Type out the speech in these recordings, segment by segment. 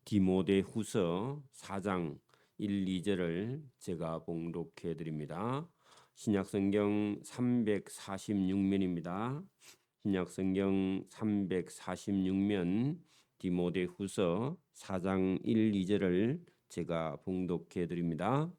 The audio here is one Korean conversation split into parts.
디모데후서 4장 1, 2절을 제가 봉독해 드립니다. 신약성경 346면입니다. 신약성경 346면 디모데후서 4장 1, 2절을 제가 봉독해 드립니다.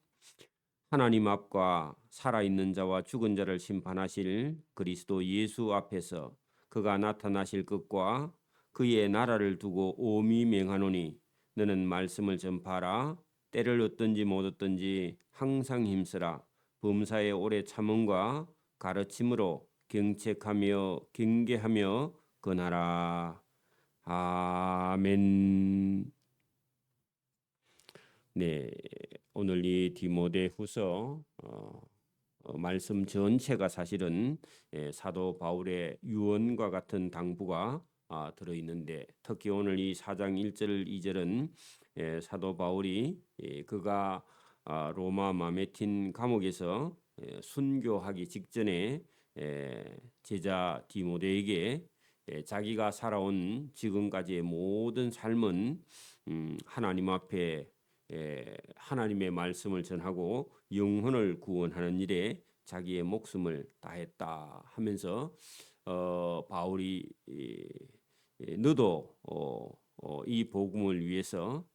하나님 앞과 살아있는 자와 죽은 자를 심판하실 그리스도 예수 앞에서 그가 나타나실 것과 그의 나라를 두고 오미 맹하노니 너는 말씀을 전파하라. 때를 얻든지 못 얻든지 항상 힘쓰라. 범사에 오래 참음과 가르침으로 경책하며 경계하며 건하라. 아멘. 네, 오늘 이 디모데후서 말씀 전체가 사실은 사도 바울의 유언과 같은 당부가 들어 있는데, 특히 오늘 이 4장 1절 2절은 사도 바울이 그가 로마 마메틴 감옥에서 순교하기 직전에 제자 디모데에게 자기가 살아온 지금까지의 모든 삶은 하나님 앞에 하나님의 말씀을 전하고 영혼을 구원하는 일에 자기의 목숨을 다했다 하면서 바울이 너도 이 복음을 위해서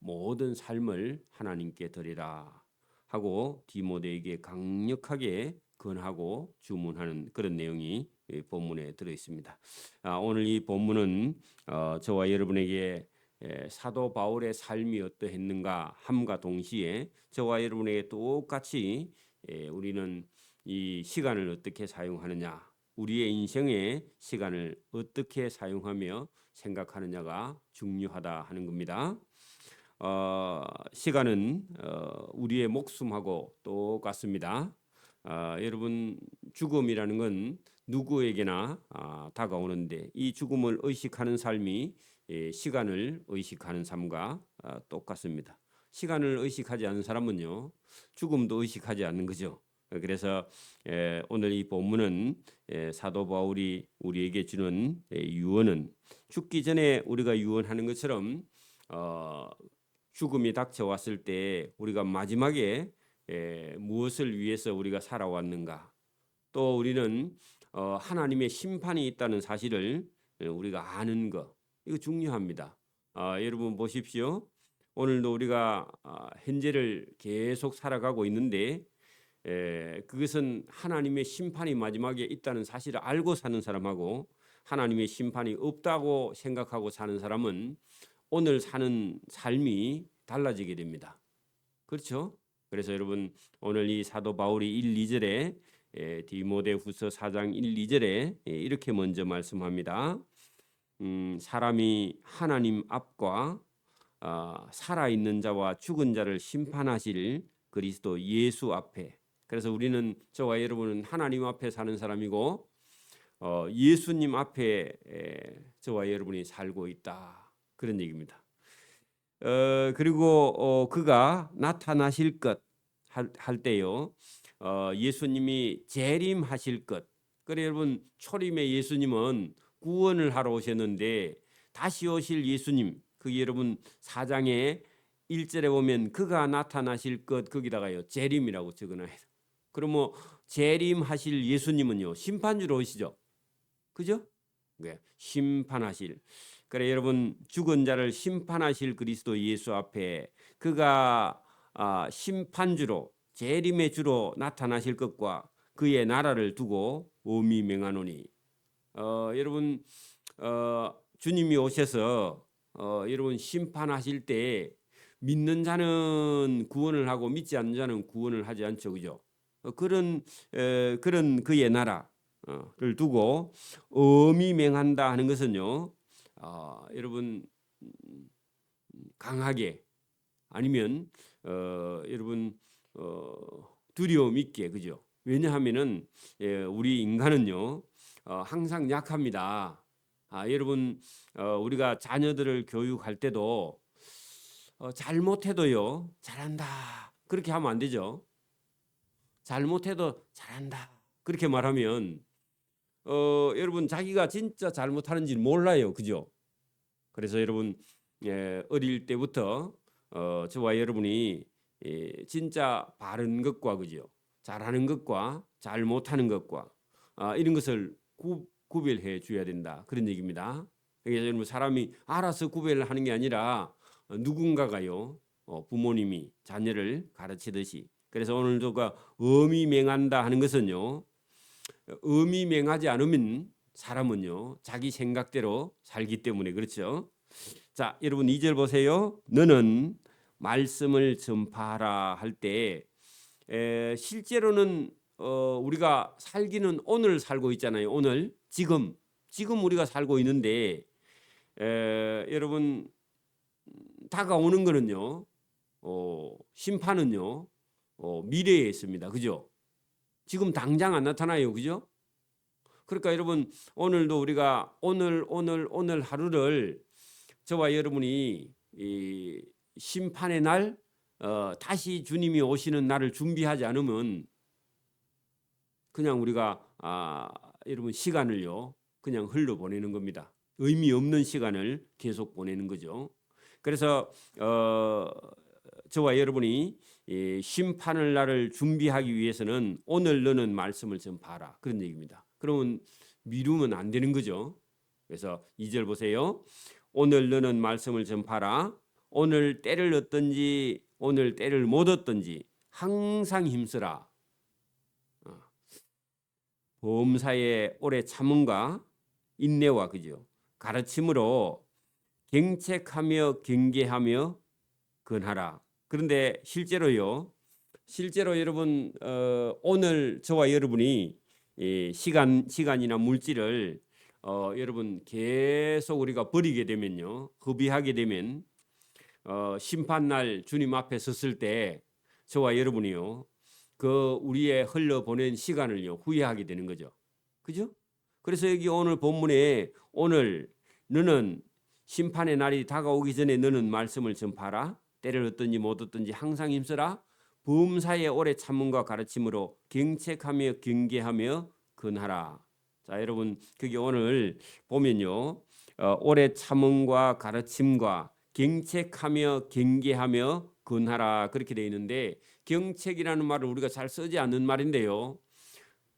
모든 삶을 하나님께 드리라 하고 디모데에게 강력하게 권하고 주문하는 그런 내용이 본문에 들어 있습니다. 오늘 이 본문은 저와 여러분에게 사도 바울의 삶이 어떠했는가 함과 동시에 저와 여러분에게 똑같이 우리는 이 시간을 어떻게 사용하느냐, 우리의 인생의 시간을 어떻게 사용하며 생각하느냐가 중요하다 하는 겁니다. 시간은 우리의 목숨하고 똑같습니다. 여러분, 죽음이라는 건 누구에게나 다가오는데 이 죽음을 의식하는 삶이 시간을 의식하는 삶과 똑같습니다. 시간을 의식하지 않는 사람은요, 죽음도 의식하지 않는 거죠. 그래서 오늘 이 본문은 사도 바울이 우리에게 주는 유언은 죽기 전에 우리가 유언하는 것처럼 죽음이 닥쳐왔을 때 우리가 마지막에 무엇을 위해서 우리가 살아왔는가, 또 우리는 하나님의 심판이 있다는 사실을 우리가 아는 것, 이거 중요합니다. 여러분 보십시오. 오늘도 우리가 현재를 계속 살아가고 있는데 그것은 하나님의 심판이 마지막에 있다는 사실을 알고 사는 사람하고 하나님의 심판이 없다고 생각하고 사는 사람은 오늘 사는 삶이 달라지게 됩니다. 그렇죠? 그래서 여러분 오늘 이 사도 바울이 1, 2절에 디모데후서 4장 1, 2절에 이렇게 먼저 말씀합니다. 사람이 하나님 앞과 살아있는 자와 죽은 자를 심판하실 그리스도 예수 앞에, 그래서 우리는 저와 여러분은 하나님 앞에 사는 사람이고 예수님 앞에 저와 여러분이 살고 있다, 그런 얘기입니다. 그리고 그가 나타나실 것 할 때요, 예수님이 재림하실 것. 그래 여러분, 초림의 예수님은 구원을 하러 오셨는데 다시 오실 예수님, 그게 여러분 4장의 1절에 보면 그가 나타나실 것, 거기다가요 재림이라고 적어놔요. 그러면 재림하실 예수님은요 심판주로 오시죠, 그죠? 네, 심판하실. 그래 여러분, 죽은 자를 심판하실 그리스도 예수 앞에 그가 심판주로 재림의 주로 나타나실 것과 그의 나라를 두고 엄히 맹하노니. 여러분, 주님이 오셔서 여러분 심판하실 때 믿는 자는 구원을 하고 믿지 않는 자는 구원을 하지 않죠, 그죠? 그런 그의 나라를 두고 엄히 맹한다 하는 것은요, 여러분 강하게, 아니면 여러분 두려움 있게, 그죠? 왜냐하면은 우리 인간은요 항상 약합니다. 여러분 우리가 자녀들을 교육할 때도 잘못해도요 잘한다 그렇게 하면 안 되죠. 잘못해도 잘한다 그렇게 말하면 여러분 자기가 진짜 잘못하는지 몰라요, 그죠? 그래서 여러분 어릴 때부터 저와 여러분이 진짜 바른 것과 그죠? 잘하는 것과 잘 못하는 것과 이런 것을 구별해 줘야 된다 그런 얘기입니다. 그래서 여러분 사람이 알아서 구별을 하는 게 아니라 누군가가요 부모님이 자녀를 가르치듯이 그래서 오늘 저가 엄히 맹한다 하는 것은요 엄히 맹하지 않으면 사람은요 자기 생각대로 살기 때문에 그렇죠. 자 여러분 2절 보세요. 너는 말씀을 전파하라 할 때 실제로는 우리가 살기는 오늘 살고 있잖아요. 오늘 지금 우리가 살고 있는데 여러분 다가오는 거는요. 심판은요. 미래에 있습니다. 그죠? 지금 당장 안 나타나요. 그죠? 그러니까 여러분 오늘도 우리가 오늘 하루를 저와 여러분이 이 심판의 날 다시 주님이 오시는 날을 준비하지 않으면 그냥 우리가 여러분 시간을요 그냥 흘려보내는 겁니다. 의미 없는 시간을 계속 보내는 거죠. 그래서 저와 여러분이 심판의 날을 준비하기 위해서는 오늘 너는 말씀을 전파하라 그런 얘기입니다. 그러면 미루면 안 되는 거죠. 그래서 2절 보세요. 오늘 너는 말씀을 전파하라. 오늘 때를 얻든지 오늘 때를 못 얻든지 항상 힘쓰라. 범사에 오래 참음과 인내와 그죠 가르침으로 경책하며 경계하며 근하라. 그런데 실제로 여러분 오늘 저와 여러분이 시간이나 물질을 여러분 계속 우리가 버리게 되면요 허비하게 되면 심판날 주님 앞에 섰을 때 저와 여러분이요 그 우리의 흘려보낸 시간을요 후회하게 되는 거죠. 그죠? 그래서 여기 오늘 본문에 오늘 너는 심판의 날이 다가오기 전에 너는 말씀을 전파하라. 때를 얻든지 못 얻든지 항상 힘쓰라. 범사에 오래 참음과 가르침으로 경책하며 경계하며 근하라. 자 여러분 그게 오늘 보면요 오래 참음과 가르침과 경책하며 경계하며 근하라 그렇게 되어 있는데 경책이라는 말을 우리가 잘 쓰지 않는 말인데요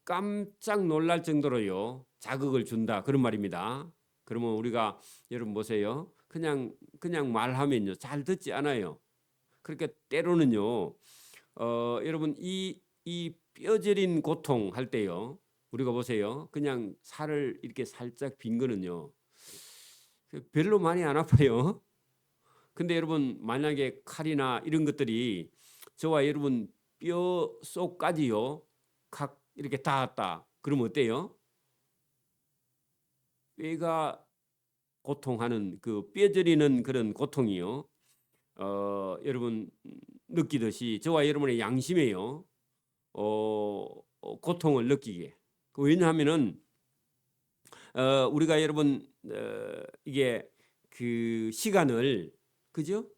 깜짝 놀랄 정도로요 자극을 준다 그런 말입니다. 그러면 우리가 여러분 보세요 그냥 말하면요 잘 듣지 않아요. 그러니까 때로는요 여러분 이 뼈저린 고통 할 때요 우리가 보세요 그냥 살을 이렇게 살짝 빈 거는요 별로 많이 안 아파요. 근데 여러분 만약에 칼이나 이런 것들이 저와 여러분 뼈 속까지요 각 이렇게 닿았다 그러면 어때요? 뼈가 고통하는 그 뼈저리는 그런 고통이요 여러분 느끼듯이 저와 여러분의 양심에요 고통을 느끼게. 왜냐하면은 우리가 여러분 이게 그 시간을 그죠?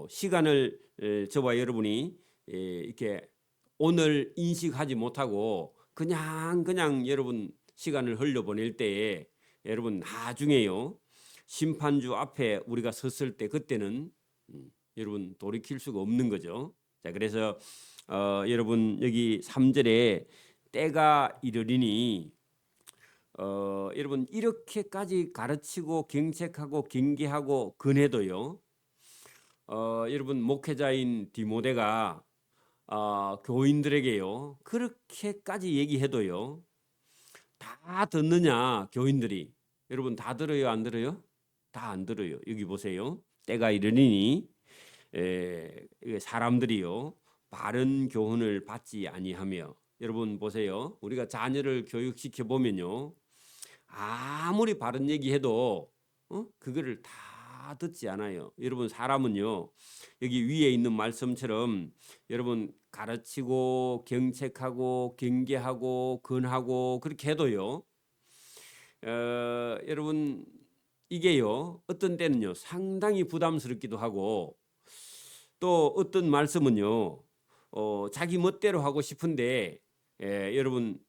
시간을 저와 여러분이 이렇게 오늘 인식하지 못하고 그냥 여러분 시간을 흘려보낼 때에 여러분 나중에요 심판주 앞에 우리가 섰을 때 그때는 여러분 돌이킬 수가 없는 거죠. 자 그래서 여러분 여기 3절에 때가 이르리니 여러분 이렇게까지 가르치고 경책하고 경계하고 근해도요 여러분 목회자인 디모데가 교인들에게요 그렇게까지 얘기해도요 다 듣느냐 교인들이 여러분 다 들어요 안 들어요? 다 안 들어요. 여기 보세요 때가 이르니 사람들이요 바른 교훈을 받지 아니하며 여러분 보세요 우리가 자녀를 교육시켜 보면요 아무리 바른 얘기해도 그거를 다 듣지 않아요. 여러분 사람은요 여기 위에 있는 말씀처럼 여러분 가르치고 경책하고 경계하고 근하고 그렇게 해도요 여러분 이게요 어떤 때는요 상당히 부담스럽기도 하고 또 어떤 말씀은요 자기 멋대로 하고 싶은데 여러분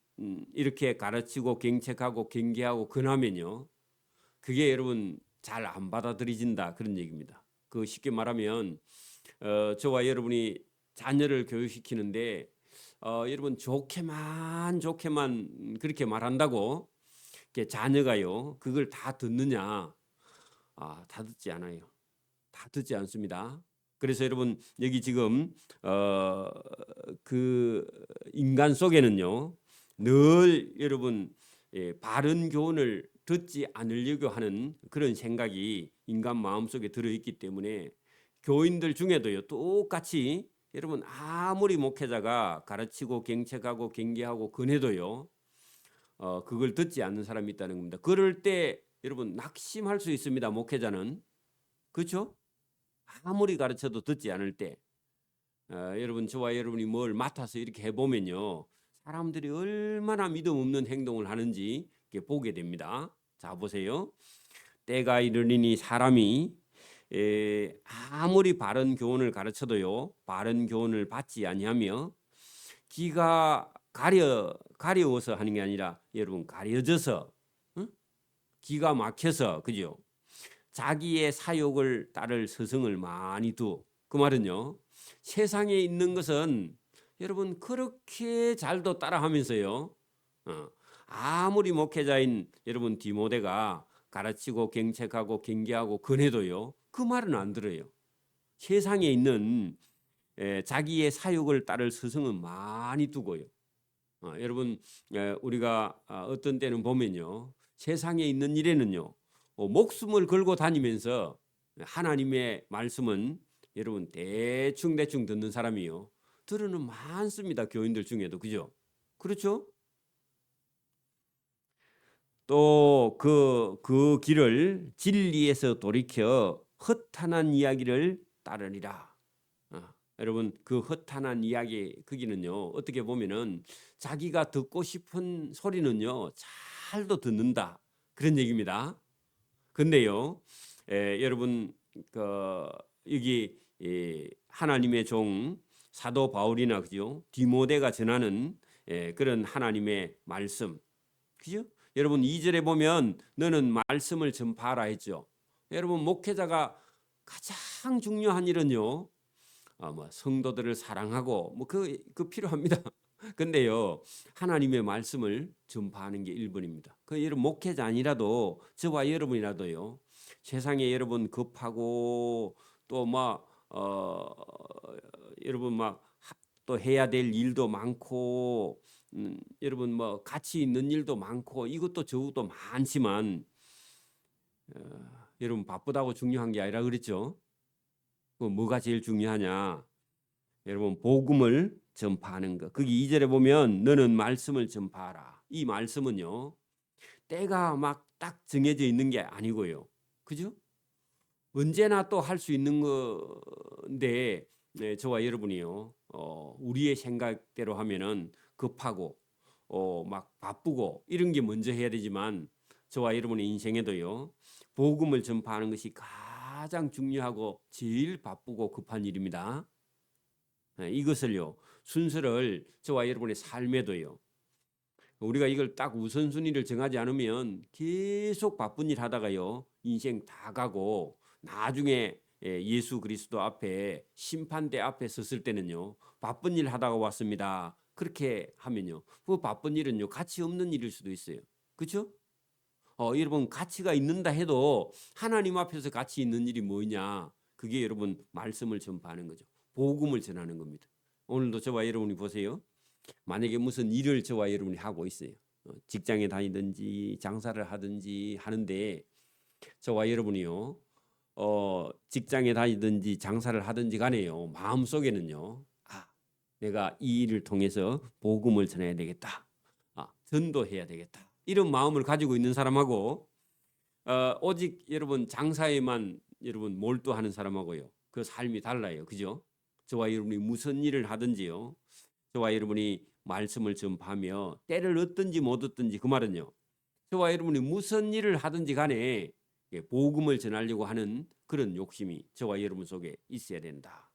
이렇게 가르치고 경책하고 경계하고 근하면요 그게 여러분 잘 안 받아들여진다 그런 얘기입니다. 그 쉽게 말하면 저와 여러분이 자녀를 교육시키는데 여러분 좋게만 그렇게 말한다고 이렇게 자녀가요 그걸 다 듣느냐? 다 듣지 않아요. 다 듣지 않습니다. 그래서 여러분 여기 지금 그 인간 속에는요 늘 여러분 바른 교훈을 듣지 않으려고 하는 그런 생각이 인간 마음속에 들어있기 때문에 교인들 중에도요 똑같이 여러분 아무리 목회자가 가르치고 경책하고 경계하고 권해도요 그걸 듣지 않는 사람이 있다는 겁니다. 그럴 때 여러분 낙심할 수 있습니다. 목회자는 그렇죠? 아무리 가르쳐도 듣지 않을 때 여러분 저와 여러분이 뭘 맡아서 이렇게 해보면요 사람들이 얼마나 믿음 없는 행동을 하는지 이렇게 보게 됩니다. 자 보세요. 때가 이르리니 사람이 아무리 바른 교훈을 가르쳐도요 바른 교훈을 받지 아니하며 귀가 가려워서 하는 게 아니라 여러분 가려져서 기가 막혀서 그죠? 자기의 사욕을 따를 스승을 많이 두. 그 말은요. 세상에 있는 것은 여러분 그렇게 잘도 따라하면서요. 아무리 목회자인 여러분 디모데가 가르치고 경책하고 경계하고 권해도요. 그 말은 안 들어요. 세상에 있는 자기의 사욕을 따를 스승은 많이 두고요. 여러분 우리가 어떤 때는 보면요. 세상에 있는 일에는요. 목숨을 걸고 다니면서 하나님의 말씀은 여러분 대충 듣는 사람이요. 들으는 많습니다. 교인들 중에도 그죠? 그렇죠? 또 그 길을 진리에서 돌이켜 허탄한 이야기를 따르리라. 여러분 그 허탄한 이야기 거기는요 어떻게 보면은 자기가 듣고 싶은 소리는요 잘도 듣는다 그런 얘기입니다. 근데요 여러분 그 여기 하나님의 종 사도 바울이나 그죠 디모데가 전하는 그런 하나님의 말씀 그죠? 여러분 2절에 보면 너는 말씀을 전파하라 했죠. 여러분 목회자가 가장 중요한 일은요 뭐 성도들을 사랑하고 뭐 그 필요합니다. 근데요 하나님의 말씀을 전파하는 게 1번입니다. 그 여러분 목회자 아니라도 저와 여러분이라도요 세상에 여러분 급하고 또 막 여러분 막 또 해야 될 일도 많고 여러분 뭐 가치 있는 일도 많고 이것도 저것도 많지만 여러분 바쁘다고 중요한 게 아니라 그랬죠. 그 뭐가 제일 중요하냐? 여러분 복음을 전파하는 것. 거기 2절에 보면 너는 말씀을 전파하라. 이 말씀은요. 때가 막 딱 정해져 있는 게 아니고요. 그죠? 언제나 또 할 수 있는 건데 저와 여러분이요. 우리의 생각대로 하면은 급하고 막 바쁘고 이런 게 먼저 해야 되지만 저와 여러분의 인생에도요. 복음을 전파하는 것이 가장 중요하고 제일 바쁘고 급한 일입니다. 이것을요 순서를 저와 여러분의 삶에도요 우리가 이걸 딱 우선순위를 정하지 않으면 계속 바쁜 일 하다가요 인생 다 가고 나중에 예수 그리스도 앞에 심판대 앞에 섰을 때는요 바쁜 일 하다가 왔습니다 그렇게 하면요 그 바쁜 일은요 가치 없는 일일 수도 있어요. 그렇죠? 여러분 가치가 있는다 해도 하나님 앞에서 가치 있는 일이 뭐냐 그게 여러분 말씀을 전파하는 거죠. 복음을 전하는 겁니다. 오늘도 저와 여러분이 보세요. 만약에 무슨 일을 저와 여러분이 하고 있어요. 직장에 다니든지 장사를 하든지 하는데 저와 여러분이요. 직장에 다니든지 장사를 하든지 간에요. 마음속에는요. 내가 이 일을 통해서 복음을 전해야 되겠다. 전도해야 되겠다. 이런 마음을 가지고 있는 사람하고 오직 여러분 장사에만 여러분 몰두하는 사람하고요. 그 삶이 달라요. 그죠? 저와 여러분이 무슨 일을 하든지요. 저와 여러분이 말씀을 전파하며 때를 얻든지 못 얻든지 그 말은요. 저와 여러분이 무슨 일을 하든지 간에 복음을 전하려고 하는 그런 욕심이 저와 여러분 속에 있어야 된다.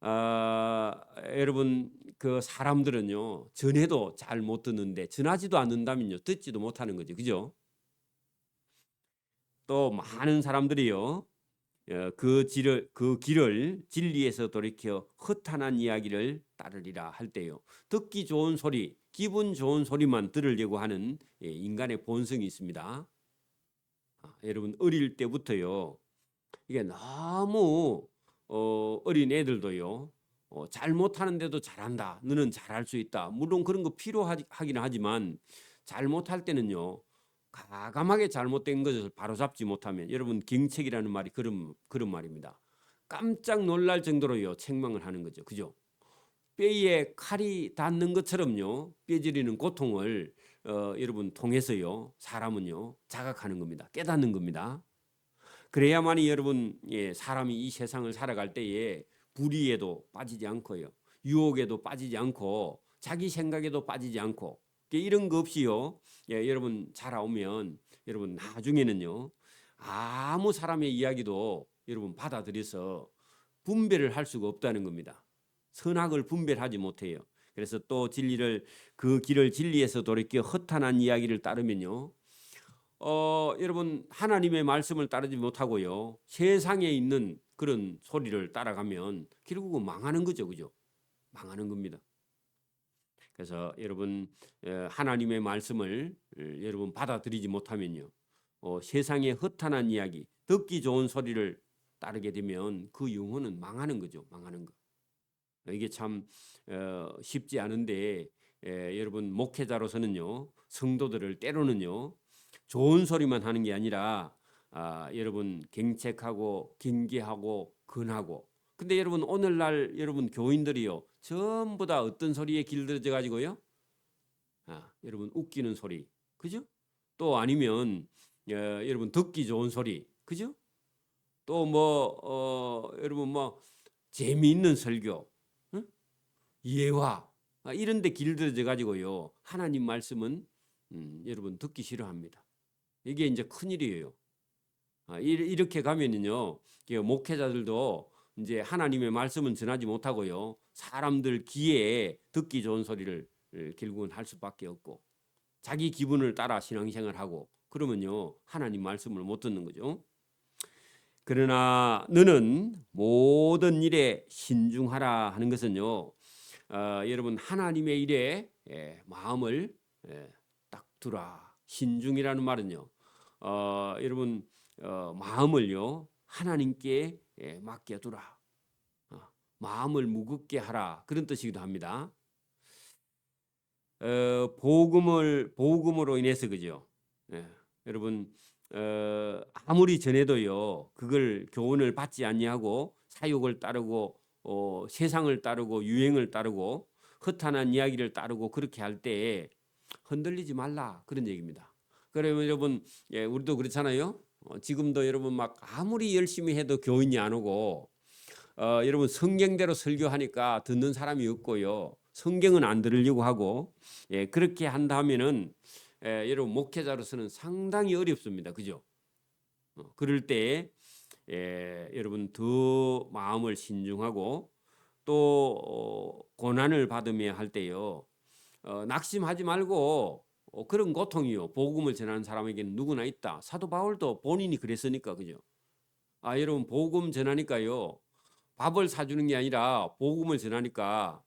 여러분 그 사람들은요. 전해도 잘 못 듣는데 전하지도 않는다면요. 듣지도 못하는 거죠. 그죠? 또 많은 사람들이요. 그 길을 진리에서 돌이켜 허탄한 이야기를 따르리라 할 때요. 듣기 좋은 소리, 기분 좋은 소리만 들으려고 하는 인간의 본성이 있습니다. 여러분 어릴 때부터요. 이게 너무 어린 애들도요. 잘못하는데도 잘한다. 너는 잘할 수 있다. 물론 그런 거 필요하긴 하지만 잘못할 때는요. 가감하게 잘못된 것을 바로잡지 못하면 여러분 경책이라는 말이 그런 말입니다. 깜짝 놀랄 정도로요. 책망을 하는 거죠. 그죠? 뼈에 칼이 닿는 것처럼요. 뼈저리는 고통을 여러분 통해서요. 사람은요. 자각하는 겁니다. 깨닫는 겁니다. 그래야만이 여러분 사람이 이 세상을 살아갈 때에 불의에도 빠지지 않고요. 유혹에도 빠지지 않고 자기 생각에도 빠지지 않고 이런 거 없이요. 여러분 살아오면 여러분 나중에는요. 아무 사람의 이야기도 여러분 받아들여서 분별을 할 수가 없다는 겁니다. 선악을 분별하지 못해요. 그래서 또 그 길을 진리에서 돌이켜 허탄한 이야기를 따르면요. 여러분 하나님의 말씀을 따르지 못하고요. 세상에 있는 그런 소리를 따라가면 결국은 망하는 거죠. 그죠? 망하는 겁니다. 그래서 여러분 하나님의 말씀을 여러분 받아들이지 못하면요. 세상의 허탄한 이야기, 듣기 좋은 소리를 따르게 되면 그 영혼은 망하는 거죠. 망하는 거. 이게 참 쉽지 않은데 여러분 목회자로서는요. 성도들을 때로는요. 좋은 소리만 하는 게 아니라 여러분 경책하고 경계하고 근하고 근데 여러분 오늘날 여러분 교인들이요 전부 다 어떤 소리에 길들여져 가지고요 여러분 웃기는 소리 그죠? 또 아니면 여러분 듣기 좋은 소리 그죠? 또 뭐 여러분 뭐 재미있는 설교 응? 예화 이런 데 길들여져 가지고요 하나님 말씀은 여러분 듣기 싫어합니다. 이게 이제 큰일이에요. 이렇게 가면은요, 목회자들도 이제 하나님의 말씀은 전하지 못하고요, 사람들 귀에 듣기 좋은 소리를 결국은 할 수밖에 없고, 자기 기분을 따라 신앙생활을 하고, 그러면요, 하나님 말씀을 못 듣는 거죠. 그러나 너는 모든 일에 신중하라 하는 것은요, 여러분 하나님의 일에 마음을 딱 두라. 신중이라는 말은요. 여러분 마음을요 하나님께 맡겨두라. 마음을 무겁게 하라 그런 뜻이기도 합니다. 복음으로 인해서 그죠. 여러분 아무리 전해도요 그걸 교훈을 받지 아니하고 사욕을 따르고 세상을 따르고 유행을 따르고 허탄한 이야기를 따르고 그렇게 할 때 흔들리지 말라 그런 얘기입니다. 그러면 여러분 우리도 그렇잖아요. 지금도 여러분 막 아무리 열심히 해도 교인이 안 오고 여러분 성경대로 설교하니까 듣는 사람이 없고요. 성경은 안 들으려고 하고 그렇게 한다면은 여러분 목회자로서는 상당히 어렵습니다. 그죠? 그럴 때 여러분 더 마음을 신중하고 또 고난을 받으며 할 때요. 낙심하지 말고 그런 고통이요. 복음을 전하는 사람에게는 누구나 있다. 사도 바울도 본인이 그랬으니까 그죠? 여러분 복음 전하니까요. 밥을 사주는 게 아니라 복음을 전하니까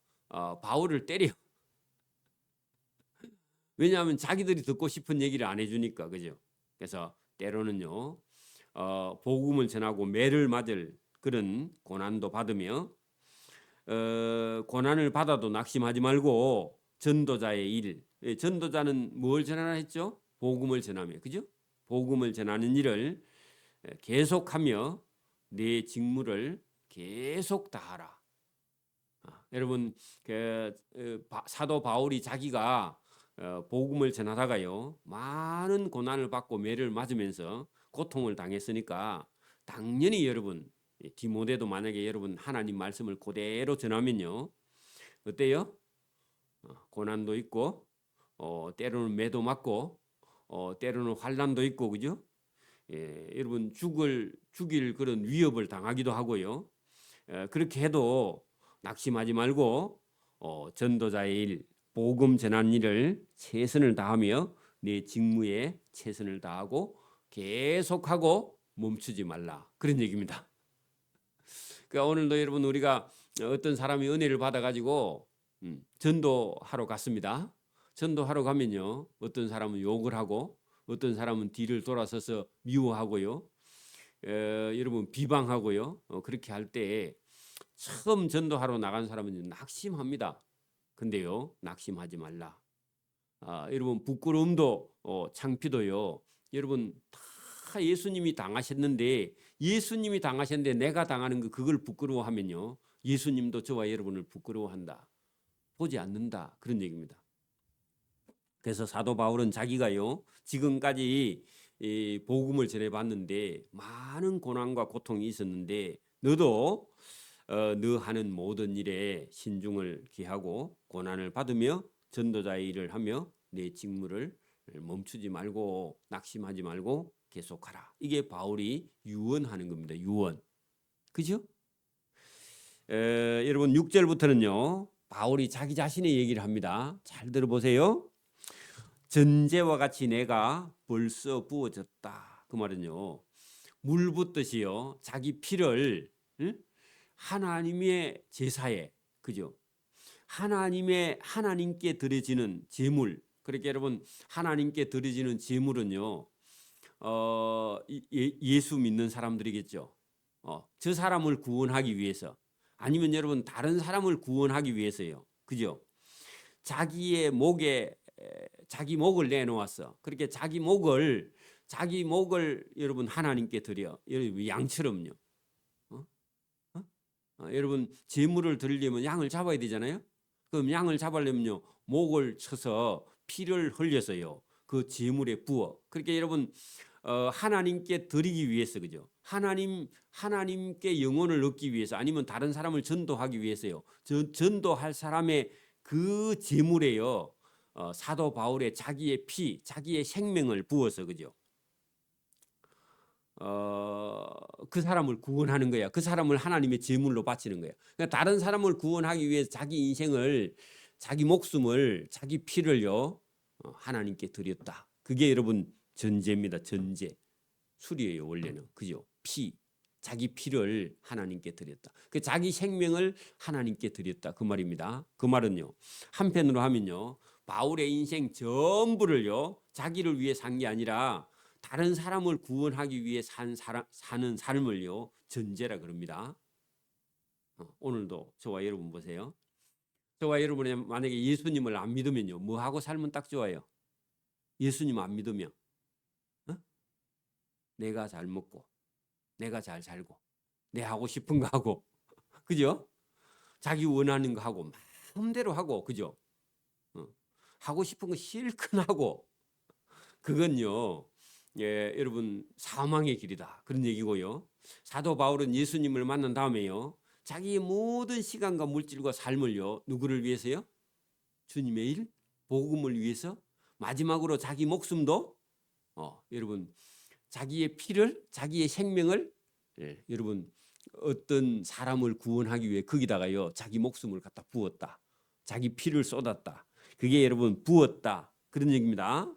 바울을 때려. 왜냐하면 자기들이 듣고 싶은 얘기를 안 해주니까 그죠? 그래서 때로는요. 복음을 전하고 매를 맞을 그런 고난도 받으며 고난을 받아도 낙심하지 말고 전도자의 일. 전도자는 뭘 전하라 했죠? 복음을 전하며. 그죠? 복음을 전하는 일을 계속하며 내 직무를 계속 다하라. 여러분 사도 바울이 자기가 복음을 전하다가요. 많은 고난을 받고 매를 맞으면서 고통을 당했으니까 당연히 여러분 디모데도 만약에 여러분 하나님 말씀을 그대로 전하면요. 어때요? 고난도 있고 때로는 매도 맞고 때로는 환난도 있고 그죠? 여러분 죽일 그런 위협을 당하기도 하고요. 그렇게 해도 낙심하지 말고 전도자의 일, 복음 전한 일을 최선을 다하며 내 직무에 최선을 다하고 계속하고 멈추지 말라. 그런 얘기입니다. 그러니까 오늘도 여러분 우리가 어떤 사람이 은혜를 받아가지고 전도하러 갔습니다. 전도하러 가면요, 어떤 사람은 욕을 하고 어떤 사람은 뒤를 돌아서서 미워하고요, 여러분 비방하고요. 그렇게 할 때 처음 전도하러 나간 사람은 낙심합니다. 근데요, 낙심하지 말라. 여러분 부끄러움도 창피도요. 여러분 다 예수님이 당하셨는데 내가 당하는 그걸 부끄러워하면요, 예수님도 저와 여러분을 부끄러워한다. 보지 않는다. 그런 얘기입니다. 그래서 사도 바울은 자기가요, 지금까지 이 복음을 전해봤는데 많은 고난과 고통이 있었는데 너도 너 하는 모든 일에 신중을 기하고 고난을 받으며 전도자의 일을 하며 내 직무를 멈추지 말고 낙심하지 말고 계속하라. 이게 바울이 유언하는 겁니다. 유언. 그죠? 여러분 6절부터는요, 바울이 자기 자신의 얘기를 합니다. 잘 들어보세요. 전제와 같이 내가 벌써 부어졌다. 그 말은요, 물 붓듯이요, 자기 피를 하나님의 제사에, 그죠? 하나님께 드려지는 제물. 그렇게 여러분 하나님께 드려지는 제물은요, 예수 믿는 사람들이겠죠. 저 사람을 구원하기 위해서, 아니면 여러분 다른 사람을 구원하기 위해서요. 그죠? 자기 목을 내놓았어. 그렇게 자기 목을 여러분 하나님께 드려. 여러분 양처럼요. 여러분 제물을 드리려면 양을 잡아야 되잖아요. 그럼 양을 잡으려면요, 목을 쳐서 피를 흘려서요, 그 제물에 부어. 그렇게 여러분 하나님께 드리기 위해서, 그죠? 하나님께 영혼을 얻기 위해서, 아니면 다른 사람을 전도하기 위해서요, 전도할 사람의 그 제물에요, 사도 바울의 자기의 피, 자기의 생명을 부어서, 그죠? 그 사람을 구원하는 거야. 그 사람을 하나님의 제물로 바치는 거야. 그러니까 다른 사람을 구원하기 위해서 자기 인생을, 자기 목숨을, 자기 피를요, 하나님께 드렸다. 그게 여러분 전제입니다. 전제. 술이에요, 원래는. 그죠? 피. 자기 피를 하나님께 드렸다. 그 자기 생명을 하나님께 드렸다. 그 말입니다. 그 말은요, 한편으로 하면요, 바울의 인생 전부를요, 자기를 위해 산 게 아니라 다른 사람을 구원하기 위해 사는 삶을요, 전제라 그럽니다. 오늘도 저와 여러분 보세요. 저와 여러분이 만약에 예수님을 안 믿으면요, 뭐 하고 살면 딱 좋아요? 예수님 안 믿으면 내가 잘 먹고, 내가 잘 살고, 내 하고 싶은 거 하고, 그죠? 자기 원하는 거 하고, 마음대로 하고, 그죠? 하고 싶은 거 실컷 하고, 그건요, 여러분 사망의 길이다. 그런 얘기고요. 사도 바울은 예수님을 만난 다음에요, 자기의 모든 시간과 물질과 삶을요, 누구를 위해서요? 주님의 일, 복음을 위해서, 마지막으로 자기 목숨도 여러분 자기의 피를, 자기의 생명을, 여러분 어떤 사람을 구원하기 위해 거기다가요, 자기 목숨을 갖다 부었다. 자기 피를 쏟았다. 그게 여러분 부었다. 그런 얘기입니다.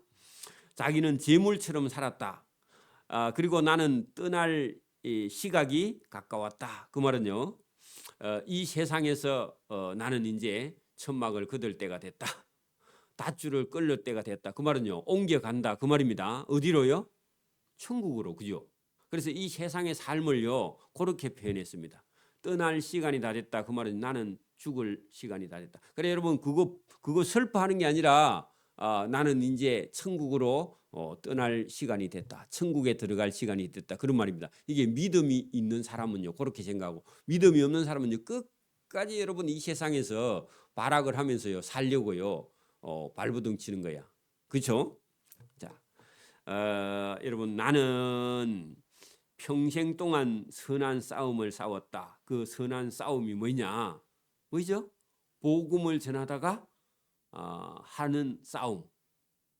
자기는 제물처럼 살았다. 그리고 나는 떠날 시각이 가까웠다. 그 말은요, 이 세상에서 나는 이제 천막을 거둘 때가 됐다. 닷줄을 끌릴 때가 됐다. 그 말은요, 옮겨간다. 그 말입니다. 어디로요? 천국으로. 그죠? 그래서 이 세상의 삶을요, 그렇게 표현했습니다. 떠날 시간이 다 됐다. 그 말은 나는 죽을 시간이 다 됐다. 그래 여러분, 그거 슬퍼하는 게 아니라 나는 이제 천국으로 떠날 시간이 됐다. 천국에 들어갈 시간이 됐다. 그런 말입니다. 이게 믿음이 있는 사람은요, 그렇게 생각하고, 믿음이 없는 사람은요, 끝까지 여러분 이 세상에서 발악을 하면서요, 살려고요, 발버둥 치는 거야. 그렇죠? 자, 여러분, 나는 평생 동안 선한 싸움을 싸웠다. 그 선한 싸움이 뭐냐? 뭐죠? 복음을 전하다가 하는 싸움.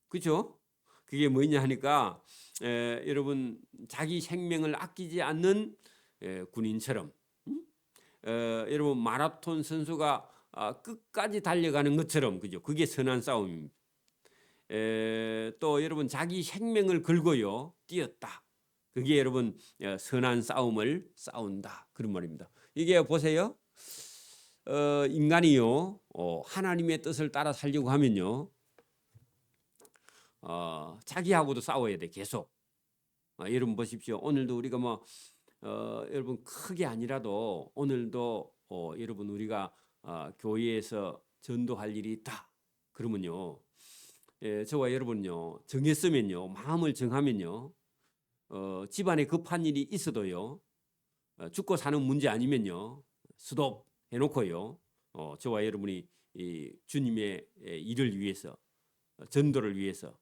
그죠? 그게 뭐냐 하니까 여러분 자기 생명을 아끼지 않는 군인처럼, 여러분 마라톤 선수가 끝까지 달려가는 것처럼, 그죠? 그게 선한 싸움입니다. 또 여러분 자기 생명을 걸고요 뛰었다. 그게 여러분 선한 싸움을 싸운다 그런 말입니다. 이게 보세요. 인간이요 하나님의 뜻을 따라 살려고 하면요 자기하고도 싸워야 돼 계속. 여러분 보십시오. 오늘도 우리가 뭐 여러분 크게 아니라도 오늘도 여러분 우리가 교회에서 전도할 일이 있다. 그러면요 저와 여러분요 정했으면요 마음을 정하면요 집안에 급한 일이 있어도요 죽고 사는 문제 아니면요 스톱 해놓고요 저와 여러분이 이 주님의 일을 위해서 전도를 위해서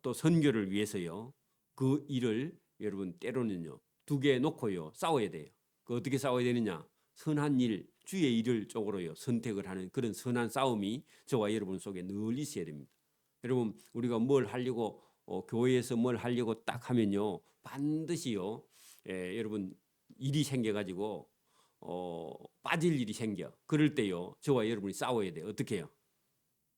또 선교를 위해서요 그 일을 여러분 때로는요 두 개 놓고요 싸워야 돼요. 그 어떻게 싸워야 되느냐? 선한 일 주의 일을 쪽으로요 선택을 하는 그런 선한 싸움이 저와 여러분 속에 늘 있어야 됩니다. 여러분 우리가 뭘 하려고 교회에서 뭘 하려고 딱 하면요 반드시요 여러분 일이 생겨가지고 빠질 일이 생겨. 그럴 때요 저와 여러분이 싸워야 돼요. 어떻게 해요?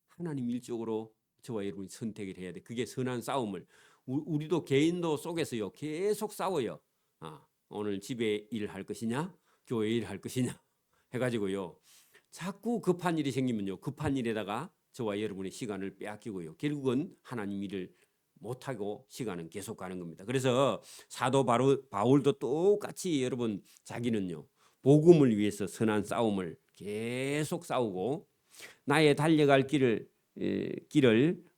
하나님 일적으로 저와 여러분이 선택을 해야 돼. 그게 선한 싸움을 우리도 개인도 속에서요 계속 싸워요. 오늘 집에 일할 것이냐 교회 일할 것이냐 해가지고요 자꾸 급한 일이 생기면요 급한 일에다가 저와 여러분의 시간을 빼앗기고요 결국은 하나님 일을 못하고 시간은 계속 가는 겁니다. 그래서 사도 바울도 똑같이 여러분 자기는요 복음을 위해서 선한 싸움을 계속 싸우고 나의 달려갈 길을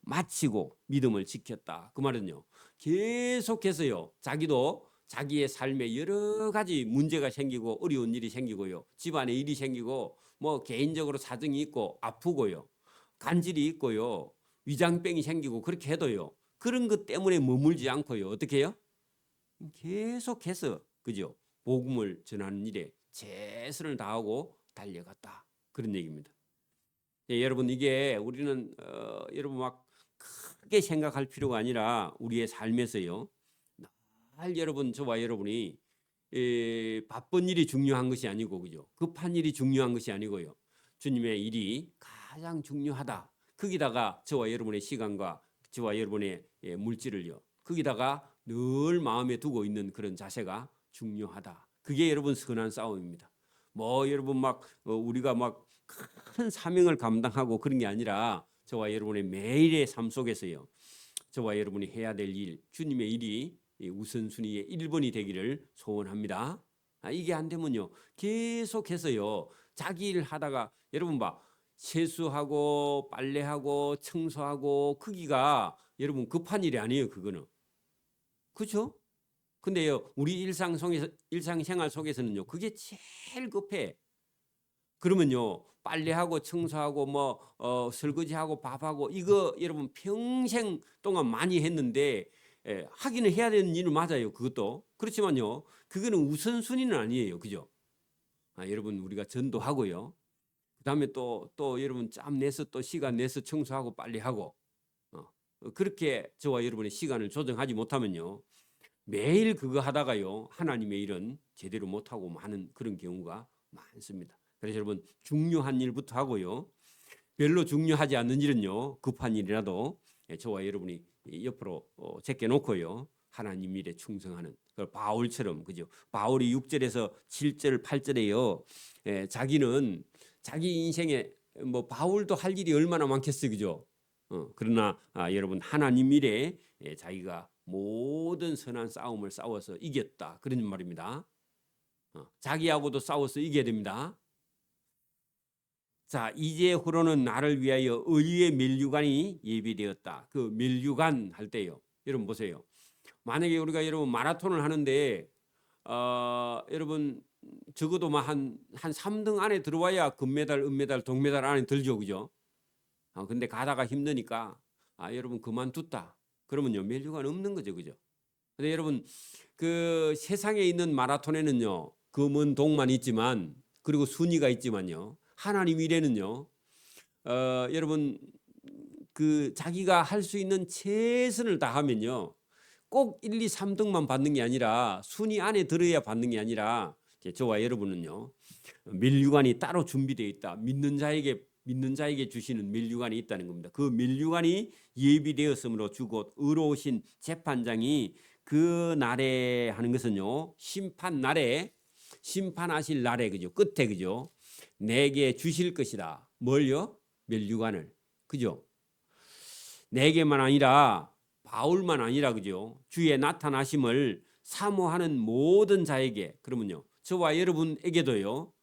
마치고 믿음을 지켰다. 그 말은요 계속해서요 자기도 자기의 삶에 여러 가지 문제가 생기고 어려운 일이 생기고요 집안에 일이 생기고 뭐 개인적으로 사정이 있고 아프고요 간질이 있고요 위장병이 생기고 그렇게 해도요 그런 것 때문에 머물지 않고요 어떻게 해요? 계속해서 그죠 복음을 전하는 일에 최선을 다하고 달려갔다 그런 얘기입니다. 여러분 이게 우리는 여러분 막 크게 생각할 필요가 아니라 우리의 삶에서요 날 여러분 저와 여러분이 바쁜 일이 중요한 것이 아니고 그죠 급한 일이 중요한 것이 아니고요 주님의 일이 가장 중요하다. 거기다가 저와 여러분의 시간과 저와 여러분의 물질을요 거기다가 늘 마음에 두고 있는 그런 자세가 중요하다. 그게 여러분 선한 싸움입니다. 뭐 여러분 막 우리가 막 큰 사명을 감당하고 그런 게 아니라 저와 여러분의 매일의 삶 속에서요 저와 여러분이 해야 될 일 주님의 일이 우선순위의 1번이 되기를 소원합니다. 이게 안 되면요 계속해서요 자기 일 하다가 여러분 봐 세수하고 빨래하고 청소하고 크기가 여러분 급한 일이 아니에요. 그거는 그렇죠? 근데요 우리 일상생활 속에서는요 그게 제일 급해. 그러면요 빨래하고 청소하고 뭐 설거지하고 밥하고 이거 여러분 평생 동안 많이 했는데 하기는 해야 되는 일은 맞아요. 그것도 그렇지만요 그거는 우선순위는 아니에요. 그죠? 여러분 우리가 전도하고요 그다음에 또 여러분 짬 내서 또 시간 내서 청소하고 빨래하고 그렇게 저와 여러분의 시간을 조정하지 못하면요 매일 그거 하다가요 하나님의 일은 제대로 못하고 많은 그런 경우가 많습니다. 그래서 여러분 중요한 일부터 하고요 별로 중요하지 않는 일은요 급한 일이라도 저와 여러분이 옆으로 제껴놓고요 하나님 일에 충성하는 바울처럼 그죠? 바울이 6절에서 7절 8절에요 자기는 자기 인생에 뭐 바울도 할 일이 얼마나 많겠어요. 그죠? 그러나 여러분 하나님 일에 자기가 모든 선한 싸움을 싸워서 이겼다 그런 말입니다. 자기하고도 싸워서 이겨야 됩니다. 자 이제후로는 나를 위하여 의의 면류관이 예비되었다. 그 면류관 할 때요 여러분 보세요. 만약에 우리가 여러분 마라톤을 하는데 여러분 적어도 한 3등 안에 들어와야 금메달, 은메달, 동메달 안에 들죠. 그죠? 근데 가다가 힘드니까 여러분 그만뒀다. 그러면요 면류관 없는 거죠. 그죠? 근데 여러분 그 세상에 있는 마라톤에는요 금은 동만 있지만 그리고 순위가 있지만요 하나님 일에는요 여러분 그 자기가 할 수 있는 최선을 다하면요 꼭 1, 2, 3등만 받는 게 아니라 순위 안에 들어야 받는 게 아니라 저와 여러분은요 면류관이 따로 준비되어 있다. 믿는 자에게 믿는 자에게 주시는 면류관이 있다는 겁니다. 그 면류관이 예비되었으므로 주곧 의로우신 재판장이 그 날에 하는 것은요, 심판 날에, 심판하실 날에, 그죠, 끝에, 그죠, 내게 주실 것이다. 뭘요? 면류관을. 그죠? 내게만 아니라 바울만 아니라, 그죠, 주의 나타나심을 사모하는 모든 자에게, 그러면요, 저와 여러분에게도요,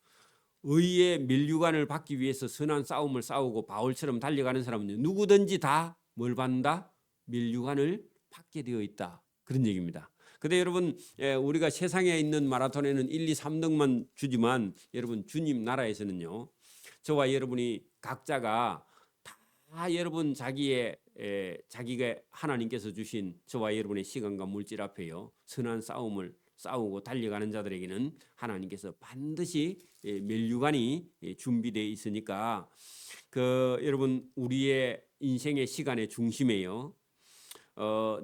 의의 면류관을 받기 위해서 선한 싸움을 싸우고 바울처럼 달려가는 사람은 누구든지 다 뭘 받는다? 면류관을 받게 되어 있다. 그런 얘기입니다. 근데 여러분, 우리가 세상에 있는 마라톤에는 1, 2, 3등만 주지만 여러분, 주님 나라에서는요, 저와 여러분이 각자가 다 여러분 자기가 하나님께서 주신 저와 여러분의 시간과 물질 앞에요, 선한 싸움을 싸우고 달려가는 자들에게는 하나님께서 반드시 면류관이 준비되어 있으니까, 그 여러분, 우리의 인생의 시간의 중심에요,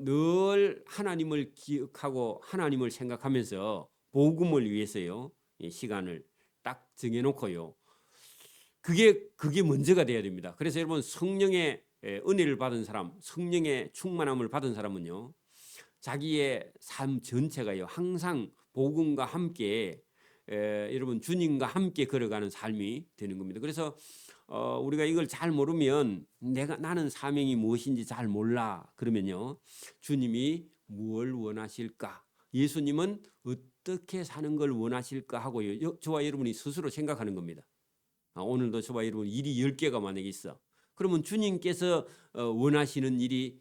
늘 하나님을 기억하고 하나님을 생각하면서 복음을 위해서요, 시간을 딱 정해놓고요, 그게 먼저가 돼야 됩니다. 그래서 여러분, 성령의 은혜를 받은 사람, 성령의 충만함을 받은 사람은요, 자기의 삶 전체가요, 항상 복음과 함께, 여러분, 주님과 함께 걸어가는 삶이 되는 겁니다. 그래서 우리가 이걸 잘 모르면, 나는 사명이 무엇인지 잘 몰라 그러면요, 주님이 무엇을 원하실까, 예수님은 어떻게 사는 걸 원하실까 하고요, 저와 여러분이 스스로 생각하는 겁니다. 오늘도 저와 여러분 일이 10개가 만약에 있어. 그러면 주님께서 원하시는 일이,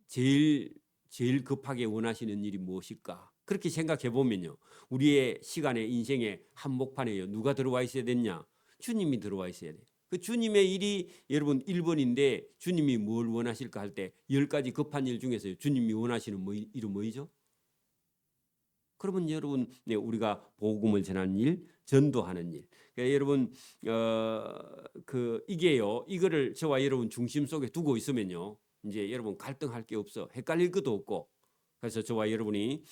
제일 급하게 원하시는 일이 무엇일까? 그렇게 생각해 보면요, 우리의 시간에, 인생의 한복판에요, 누가 들어와 있어야 되냐? 주님이 들어와 있어야 돼. 그 주님의 일이 여러분 1번인데 주님이 뭘 원하실까 할 때 10가지 급한 일 중에서 주님이 원하시는 일은 뭐이죠? 그러면 여러분, 우리가 복음을 전하는 일, 전도하는 일. 그러니까 여러분, 이게요, 이거를 저와 여러분 중심 속에 두고 있으면요, 이제 여러분 갈등할 게 없어, 헷갈릴 것도 없고. 그래서 저와 여러분이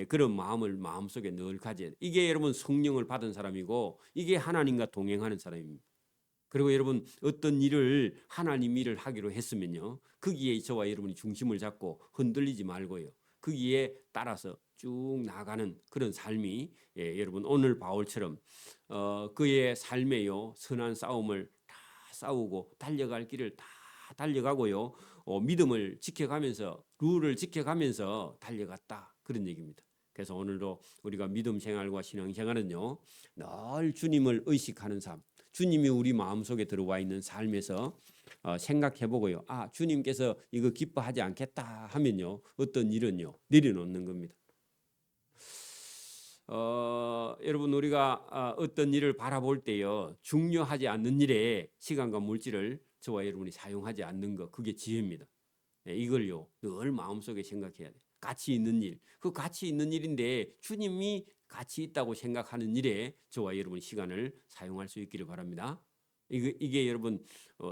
그런 마음을 마음속에 늘 가져야 돼. 이게 여러분 성령을 받은 사람이고, 이게 하나님과 동행하는 사람입니다. 그리고 여러분, 어떤 일을 하나님 일을 하기로 했으면요, 거기에 저와 여러분이 중심을 잡고 흔들리지 말고요, 거기에 따라서 쭉 나가는 그런 삶이, 여러분, 오늘 바울처럼 그의 삶에요, 선한 싸움을 다 싸우고 달려갈 길을 다 달려가고요, 믿음을 지켜가면서, 룰을 지켜가면서 달려갔다, 그런 얘기입니다. 그래서 오늘도 우리가 믿음 생활과 신앙 생활은요, 늘 주님을 의식하는 삶, 주님이 우리 마음속에 들어와 있는 삶에서 생각해보고요, 주님께서 이거 기뻐하지 않겠다 하면요, 어떤 일은요, 내려놓는 겁니다. 여러분, 우리가 어떤 일을 바라볼 때요, 중요하지 않는 일에 시간과 물질을 저와 여러분이 사용하지 않는 것, 그게 지혜입니다. 이걸요, 늘 마음속에 생각해야 돼요. 가치 있는 일, 그 가치 있는 일인데 주님이 가치 있다고 생각하는 일에 저와 여러분 시간을 사용할 수 있기를 바랍니다. 이게 여러분,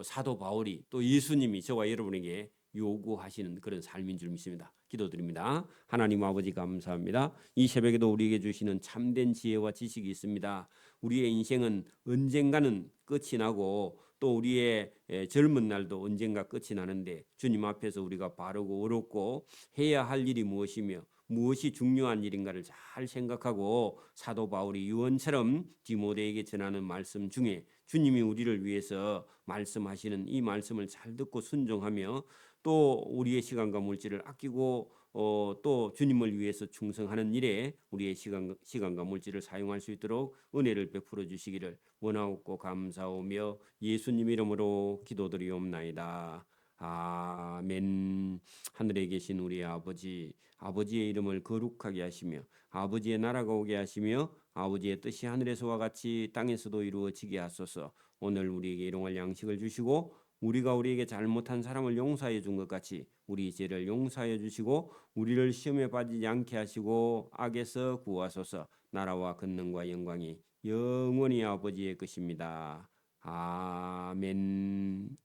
사도 바울이, 또 예수님이 저와 여러분에게 요구하시는 그런 삶인 줄 믿습니다. 기도드립니다. 하나님 아버지, 감사합니다. 이 새벽에도 우리에게 주시는 참된 지혜와 지식이 있습니다. 우리의 인생은 언젠가는 끝이 나고, 또 우리의 젊은 날도 언젠가 끝이 나는데, 주님 앞에서 우리가 바르고 옳고 해야 할 일이 무엇이며 무엇이 중요한 일인가를 잘 생각하고, 사도 바울이 유언처럼 디모데에게 전하는 말씀 중에 주님이 우리를 위해서 말씀하시는 이 말씀을 잘 듣고 순종하며, 또 우리의 시간과 물질을 아끼고, 또 주님을 위해서 충성하는 일에 우리의 시간과 물질을 사용할 수 있도록 은혜를 베풀어 주시기를 원하옵고 감사오며 예수님 이름으로 기도드리옵나이다. 아멘. 하늘에 계신 우리 아버지, 아버지의 이름을 거룩하게 하시며 아버지의 나라가 오게 하시며 아버지의 뜻이 하늘에서와 같이 땅에서도 이루어지게 하소서. 오늘 우리에게 일용할 양식을 주시고, 우리가 우리에게 잘못한 사람을 용서해 준 것 같이 우리 죄를 용서해 주시고, 우리를 시험에 빠지지 않게 하시고 악에서 구하소서. 나라와 권능과 영광이 영원히 아버지의 것입니다. 아멘.